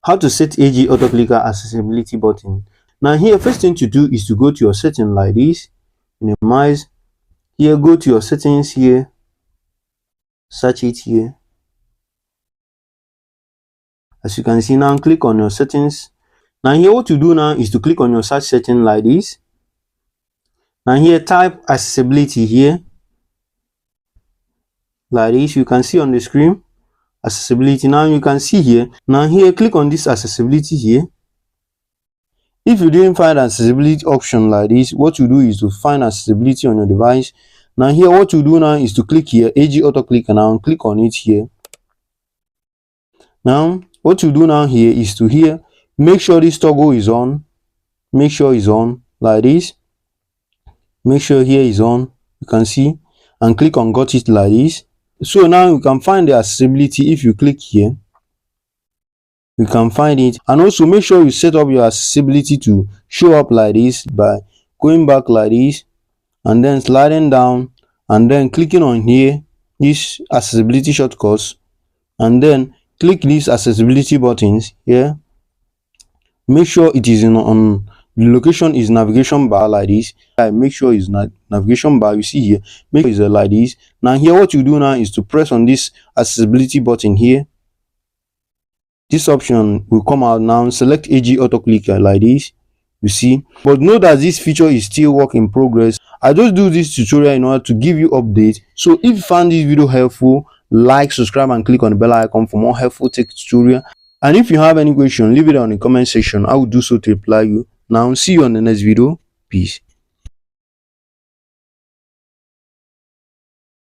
How to set AG auto clicker accessibility button. Now here, first thing to do is to go to your setting like this, minimize. Here, go to your settings here, search it here. As you can see now, click on your settings. Now here, what you do now is to click on your search setting like this. Now here, type accessibility here like this. You can see on the screen accessibility. Now you can see here. Now here, click on this accessibility here. If you didn't find accessibility option like this, what you do is to find accessibility on your device. Now here, what you do now is to click here, AG auto clicker. Now click on it here. Now what you do now here is to here, make sure this toggle is on. Make sure it's on like this. Make sure here is on. You can see, and click on got it like this. So now you can find the accessibility. If you click here, you can find it. And also make sure you set up your accessibility to show up like this by going back like this and then sliding down and then clicking on here this accessibility shortcuts and then click these accessibility buttons here. Make sure it is on the location is navigation bar like this. Make sure it's not navigation bar. You see here, make sure it's like this. Now here, what you do now is to press on this accessibility button here. This option will come out now. Select AG auto clicker like this. You see, but know that this feature is still work in progress. I just do this tutorial in order to give you updates. So if you found this video helpful, like, subscribe and click on the bell icon for more helpful tech tutorial. And if you have any question, leave it on the comment section. I will do so to reply you. Now see you on the next video. Peace.